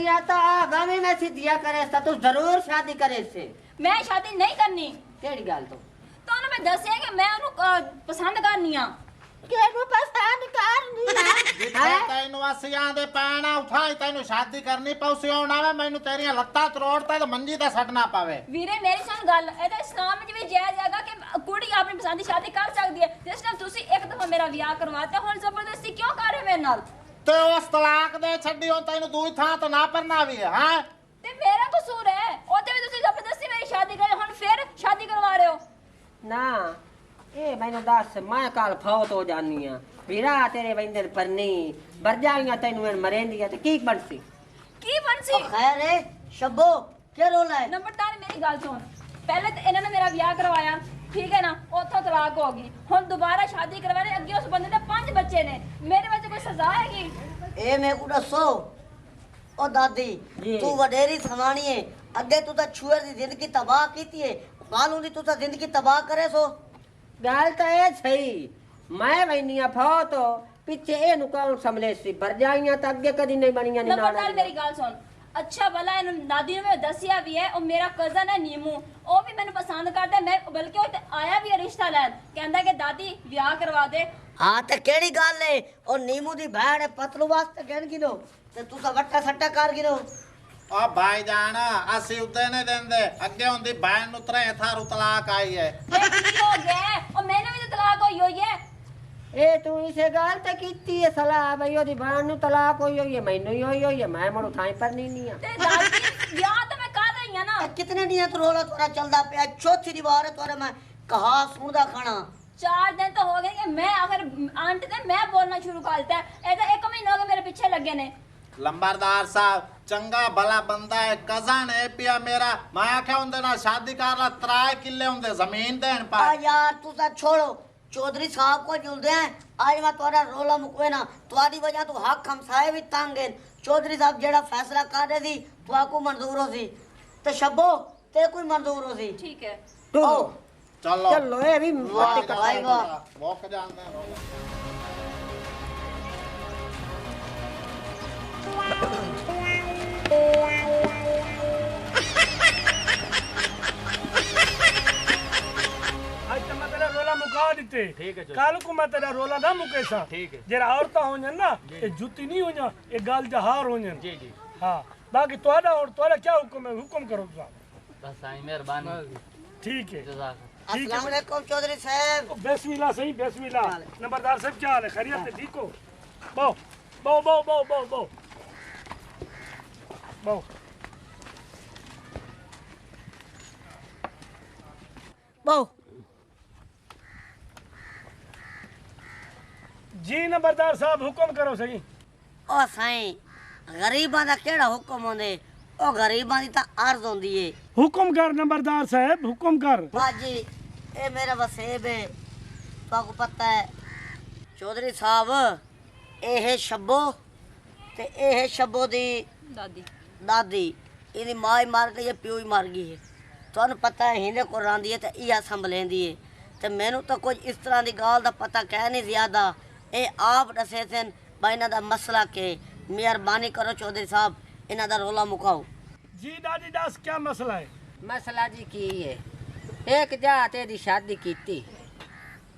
नहीं आता गाँव में सी दिया करे तू जरूर शादी करे से। मैं शादी नहीं करनी। केड़ी गल तो ਤੁਹਾਨੂੰ ਮੈਂ ਦੱਸਿਆ ਕਿ ਮੈਂ ਉਹਨੂੰ ਪਸੰਦ ਕਰਨੀ ਆ। केड़ू पसंद करनी ਜਿੱਥੇ ਤੈਨੂੰ ਅਸੀਆਂ ਦੇ ਪੈਣਾ ਉਠਾਈ ਤੈਨੂੰ ਸ਼ਾਦੀ ਕਰਨੀ ਪਉਸੀ ਆਉਣਾ ਵੇ ਮੈਨੂੰ ਤੇਰੀਆਂ ਲੱਤਾਂ ਤਰੋੜਤਾ ਤੇ ਮੰਜੀ ਤੇ ਸੱਟਣਾ ਪਵੇ। ਵੀਰੇ ਮੇਰੀ ਸੁਣ ਗੱਲ, ਇਹ ਤਾਂ ਇਸਲਾਮ ਵਿੱਚ ਵੀ ਜਾਇਜ਼ ਹੈਗਾ ਕਿ ਕੁੜੀ ਆਪਣੀ ਪਸੰਦ ਦੀ ਸ਼ਾਦੀ ਕਰ ਸਕਦੀ ਹੈ। ਜਿਸ ਨਾਲ ਤੁਸੀਂ ਇੱਕ ਦਫਾ ਮੇਰਾ ਵਿਆਹ ਕਰਵਾਤਾ, ਹੁਣ ਜ਼ਬਰਦਸਤੀ ਕਿਉਂ ਕਰ ਰਹੇ ਮੇਰੇ ਨਾਲ? ਤੇ ਉਸ ਤਲਾਕ ਦੇ ਛੱਡੀ ਹੁਣ ਤੈਨੂੰ ਦੂਈ ਥਾਂ ਤੇ ਨਾ ਪਰਨਾ ਵੀ ਹੈ ਹਾਂ। ਤੇ ਮੇਰਾ ਕਸੂਰ ਹੈ, ਉਹਦੇ ਵੀ ਤੁਸੀਂ ਜ਼ਬਰਦਸਤੀ ਮੇਰੀ ਸ਼ਾਦੀ ਕਰੇ, ਹੁਣ ਫਿਰ ਸ਼ਾਦੀ ਕਰਵਾ ਰਹੇ ਹੋ। ना ये मैंने दस मैं कल फौत हो जानी आ वीरा तेरे बंदे परनी बर जाइया तेन मरेंदी ते की बनसी ਕੀ ਬਣਸੀ? खैर है शब्बो क्या रोल है? ਨੰਬਰਦਾਰ ਮੇਰੀ ਗੱਲ ਸੁਣ, ਪਹਿਲੇ ਤਾਂ ਇਹਨਾਂ ਨੇ ਮੇਰਾ ਵਿਆਹ ਕਰਵਾਇਆ, ਠੀਕ ਹੈ ਨਾ, ਉੱਥੋਂ ਤਲਾਕ ਹੋ ਗਈ, ਹੁਣ ਦੁਬਾਰਾ ਸ਼ਾਦੀ ਕਰਵਾਣੇ, ਅੱਗੇ ਉਸ ਬੰਦੇ ਦੇ 5 ਬੱਚੇ ਨੇ, ਮੇਰੇ ਵਿੱਚ ਕੋਈ ਸਜ਼ਾ ਹੈਗੀ? ए मैं को दसो ओ दादी जी। तू वडेरी थवानी है, अगे तू तो छुए दी जिंदगी तबाह कीती है, मालूम दी तू तो जिंदगी तबाह करे सो। गल तो ये सही मैं वैनिया फौत हो पिछे ए कौन संभले सी बर जाइया तो अगे कदी नहीं बनिया नी ਨੰਬਰਦਾਰ ਮੇਰੀ ਗੱਲ ਸੁਣ, ਅੱਛਾ ਭਲਾ ਇਹਨੂੰ ਦਾਦੀ ਨੇ ਮੈਂ ਦੱਸਿਆ ਵੀ ਹੈ, ਉਹ ਮੇਰਾ ਕਜ਼ਨ ਹੈ ਨੀਮੂ, ਉਹ ਵੀ ਮੈਨੂੰ ਪਸੰਦ ਕਰਦਾ, ਮੈਂ ਬਲਕਿ ਉਹ ਤੇ ਆਇਆ ਵੀ ਹੈ ਰਿਸ਼ਤਾ ਲੈਣ, ਕਹਿੰਦਾ ਕਿ ਦਾਦੀ ਵਿਆਹ ਕਰਵਾ ਦੇ। हाँ तो केड़ी गल है, ओ नीमू दी भैन है पतलू वास्ते कहन गिनो ते तू तो वट्टा सट्टा कर गिनो। ਓ ਭਾਈ ਜਾਨ ਅਸੀਂ ਉੱਤੇ ਨਹੀਂ ਦਿੰਦੇ, ਅੱਗੇ ਹੁੰਦੀ ਬੈਨ ਨੂੰ ਤਰੇ ਥਾਰੂ ਤਲਾਕ ਆਈ ਹੈ। ਇਹ ਕੀ ਹੋ ਗਿਆ ਹੈ? ਉਹ ਮੈਨੂੰ ਵੀ ਤਾਂ ਤਲਾਕ ਹੋਈ ਹੈ। ए तू इसे गल तो कीती है सलाह भई ओदी बाण नु तलाक होई है मैनू ही होई है मैं मोड़ थाई पर नहीं आ ਤੇ ਦਾਦੀ ਵਿਆਹ ਤਾਂ मैं कर रही हूं ना। कितने दिन तो रोला तोरा चलदा पे, चौथी दी बार है तोरे मैं कहा सुनदा खाना। 4 दिन तो हो गए कि मैं अगर आंट ने मैं बोलना शुरू कर दिया, ये तो 1 महीना हो गया मेरे पीछे लगे ने। ਲੰਬਰਦਾਰ ਸਾਹਿਬ ਚੰਗਾ ਭਲਾ ਬੰਦਾ ਹੈ, ਕਜ਼ਨ ਹੈ ਪਿਆ ਮੇਰਾ, ਮੈਂ ਆਖਿਆ ਹੁੰਦੇ ਨਾਲ ਸ਼ਾਦੀ ਕਰ ਲਾ, 3 ਕਿੱਲੇ ਹੁੰਦੇ ਜ਼ਮੀਨ ਦੇਣ आ ਪਾ। यार तू सा छोड़ो, चौधरी साहब को जुलदे हैं आज मैं तोरा रोला मुकवे ना, तुम्हारी वजह तू हक हमसाए भी तंग हैं। चौधरी साहब जेड़ा फैसला कर रहे सी तुआको मंजूर हो सी ते शब्बो ते कोई मंजूर हो सी। ठीक है ओ ਚਲੋ चलो ए भी वाह भाई वाह। ਮੁੱਕ ਜਾਂਦੇ ਰੋਲਾ। आज तो मैं तेरा रोला मुका देते, ठीक है चलो। कल को मैं तेरा रोला ना मुके सा। ठीक है। जरा औरता हो जान ना, ये जुती नहीं हो जा, ये गाल जहार हो जान। जी जी हाँ बाकी तुम्हारा और तुम्हारा क्या हुक्म है, हुक्म करो साहब। बस आई मेहरबानी। ठीक है जज़ाक। अस्सलाम वालेकुम चौधरी साहब। बिस्मिल्लाह सही बिस्मिल्लाह। नंबरदार साहब क्या हाल है, खैरियत है, ठीक हो? बो बो बो बो बो बो बो बहु जी नंबरदार साहब हुक्म करो सही। ओ साईं गरीबां दा केड़ा हुक्म होंदे, ओ गरीबां दी तां अर्ज होंदी है। हुक्म कर नंबरदार साहब हुक्म कर। बाजी ए मेरा वसेब है, तुहाको पता है चौधरी साहब ए है शब्बो ते ए है शब्बो दी दादी दादी, इहदी मां ही मर गई है, प्यो ही मर गई है। तुहानू पता है हिंदे को रांदी है ते इहा संभलेंदी है, ते मैनू तो कुछ इस तरह दी गाल दा पता कह नहीं ज्यादा, ए आप दसे सन बा इन्हां दा मसला के, मेहरबानी करो चौधरी साहब इन्हां दा रोला मुकाओ। जी दादी दास क्या मसला है? मसला जी की है एक जा तेरी शादी कीती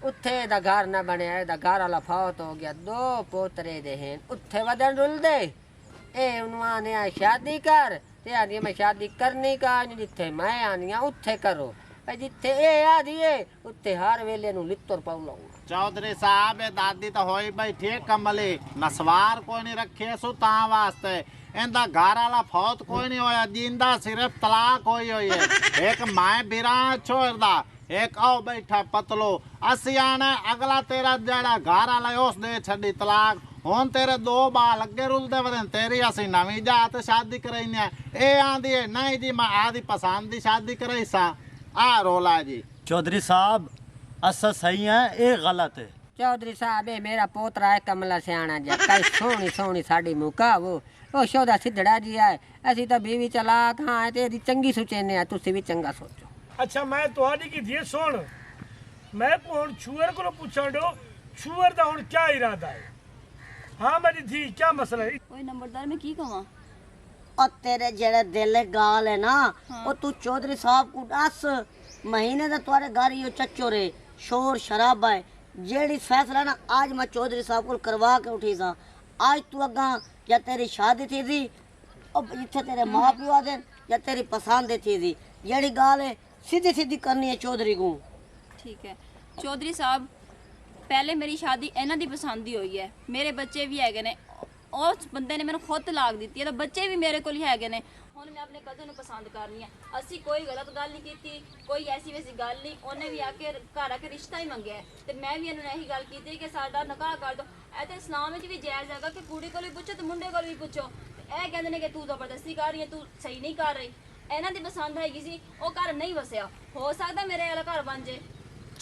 उत्थे दा घर ना बनया, दा घर वाला फौत हो गया, 2 पोतरे दे हैं उत्थे वदन रुल दे ए उन्होंने ने शादी कर ते आदि मैं शादी करनी का नहीं, जिथे मैं आनी उत्थे करो, जिथे ए आदि है उत्थे हर वेले नु लित्तर पाऊ लाऊंगा। चौधरी साहब ये दादी तो होई भाई ठीक कमली, नसवार कोई नहीं रखे सु ता वास्ते, इंदा घर वाला फौत कोई नहीं होया, जिंदा सिर्फ तलाक होई हुई है। एक माए बिरा छोड़दा, एक आओ बैठा पतलो, असी आने अगला तेरा जेड़ा घर वाला उस दे छड़ी तलाक, हुन तेरे 2 बाल अगे रुलदे वदन, तेरी असी नवी जात शादी कराईने, ए आंदी है नहीं जी मैं आदी पसंद दी शादी कराई सा, आ रोला जी। चौधरी साहब असा सही है, ये गलत है। चौधरी साहब ये मेरा पोतरा है कमला सियाणा जा, कई सोहनी सोहनी साड़ी मुका वो शोदा सिद्धड़ा जी है, असी तो बीवी चलाक हाँ है तेरी चंगी सुचेने आ, तुसी भी चंगा सोचो। अच्छा मैं तुहाडी की धी सुन, मैं हुण छुअर को पूछण दो, छुअर दा हुण क्या इरादा है? हाँ मेरी धी क्या मसला है? ओए नंबरदार मैं की कहवा? और तेरे जेड़े दिल है गाल है ना वो तू चौधरी साहब को दस महीने दा तुम्हारे घर यो चच्चो रे शोर शराबा है जेड़ी फैसला ना आज मैं चौधरी साहब को करवा के उठी सा आज तू अगा या तेरी शादी थी दी और इत्थे तेरे माँ प्यो आ देन या तेरी पसंद थी दी जेड़ी गाल है सीधी सीधी करनी है चौधरी को। ठीक है चौधरी साहब पहले मेरी शादी इन्हां दी पसंद ही हुई है मेरे बच्चे भी हैगे ने उस बंदे ने मैंने खुद तलाक दी है तो बच्चे भी मेरे को ही हैगे ने हुण मैं अपने कजन पसंद करनी है असी कोई गलत गल नहीं की कोई ऐसी वैसी गल नहीं उन्हें भी आके घर आके रिश्ता ही मंगया है तो मैं भी इन्होंने यही गल की कि साडा निकाह कर दो ऐ ते इस्लाम विच भी जायज़ हैगा कि कुड़ी को भी पुछो तो मुंडे को भी पुछो ए कहंदे ने कि तू जबरदस्ती कर रही है तू सही नहीं कर रही इन्हां दी पसंद हैगी सी ओ घर नहीं वसिया हो सकदा मेरे वाला घर बन जाए।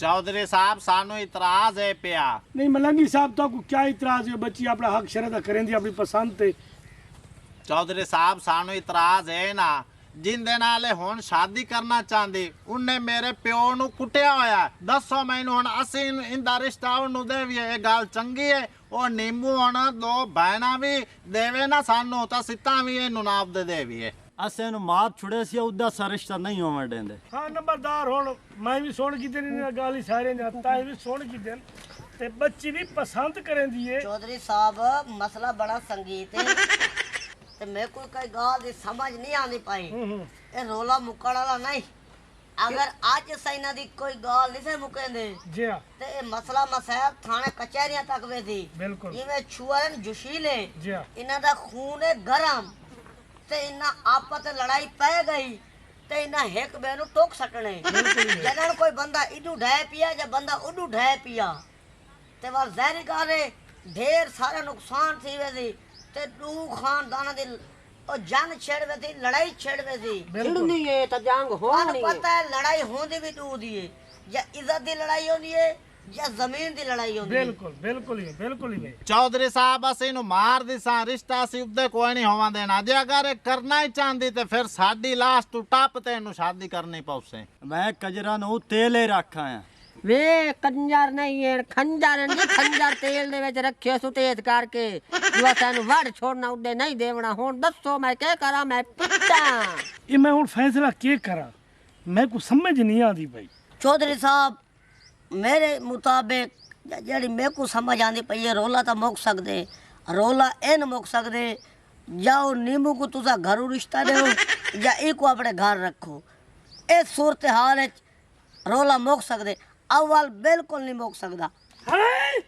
चौधरी साहब सानू इतराज है पिया। नहीं मलंगी साहब तो को क्या इतराज है बच्ची अपना हक शरत करेंदी अपनी पसंद ते चौधरी साहब सानू इतराज है ना जिंदे नाले हुण शादी करना चाहती उन्हें मेरे प्यो नू कुटिया होया दसो मैनू हुण असी इंदा रिश्ता उन्नू देवीए ये गल चंगी है ओ नींबू हुण दो बहना भी देवे ना सानू तो सिता भी इनू नाप दे देवीए असें ਨੂੰ ਮਾਰ ਛੁੜੇ ਸੀ ਉਹਦਾ ਸਾ ਰਿਸ਼ਤਾ ਨਹੀਂ ਹੋਵਣ ਦਿੰਦੇ। हाँ नंबरदार हुण मैं भी सुन की दिन गल ही सारे ने ताए भी सुन की दिन ते बच्ची भी पसंद करेंदी है। चौधरी साहब मसला बड़ा संगीत है ते मेरे को कोई गाल दी समझ नहीं आनी पाई ये रोला मुक्कड़ वाला नहीं अगर आज सैना दी कोई गाल नहीं से मुकेंदे जी हाँ ते ये मसला मसैब थाने कचहरियां तक वे थी बिल्कुल इवें छुआन जुशीले जी हाँ इन्हां दा खून है गरम ते इन्हां आपस ते लड़ाई पै गई ते इन्हां एक बे नु टोक सटने जदन कोई बंदा इडू ढह पिया या बंदा उडू ढह पिया ते वाल ज़ाहिर गाले ढेर सारा नुकसान थी वे थी ते दू खानदान दी ओ जंग छेड़ वे थी लड़ाई छेड़ वे थी छिड़नी है तो जंग ਤੁਹਾਨੂੰ होनी है ਪਤਾ ਹੈ ਲੜਾਈ ਹੋਂਦੀ ਵੀ ਦੂ ਦੀ ਹੈ ਜਾਂ ਇੱਜ਼ਤ ਦੀ ਲੜਾਈ ਹੁੰਦੀ ਹੈ ਜਾਂ ਜ਼ਮੀਨ ਦੀ ਲੜਾਈ ਹੁੰਦੀ ਹੈ बिल्कुल ही भाई चौधरी साहब असी नू मार दिसा रिश्ता असी उदे कोई नहीं होवा देना जे अगर ये करना ही चाहती ते फिर साडी लाश तू टप ते इनू शादी करनी पौसे। ਮੈਂ ਕਜਰਾਂ ਨੂੰ ਤੇਲੇ ਰੱਖਾਂ ਆ वे कंजर नहीं है खंजर नहीं खंजर तेल दे विच रखियो सुतेज करके जो सानू वड़ छोड़ना उडे नहीं देवना हुन दसो मैं क्या करा मैं पिटा ये मैं हुण फैसला के करा मैं को समझ नहीं आती भाई। चौधरी साहब मेरे मुताबिक ਜਿਹੜੀ ਮੇਰੇ को समझ आती पई है रोला तो मुक सकते रोला इन मुक सकते जाओ नींबू को तुसा घरों रिश्ता दो या इको अपने घर रखो इस सूरत हाल रोला मुक सकते अव्वल बिल्कुल नहीं मुक सकता। हाय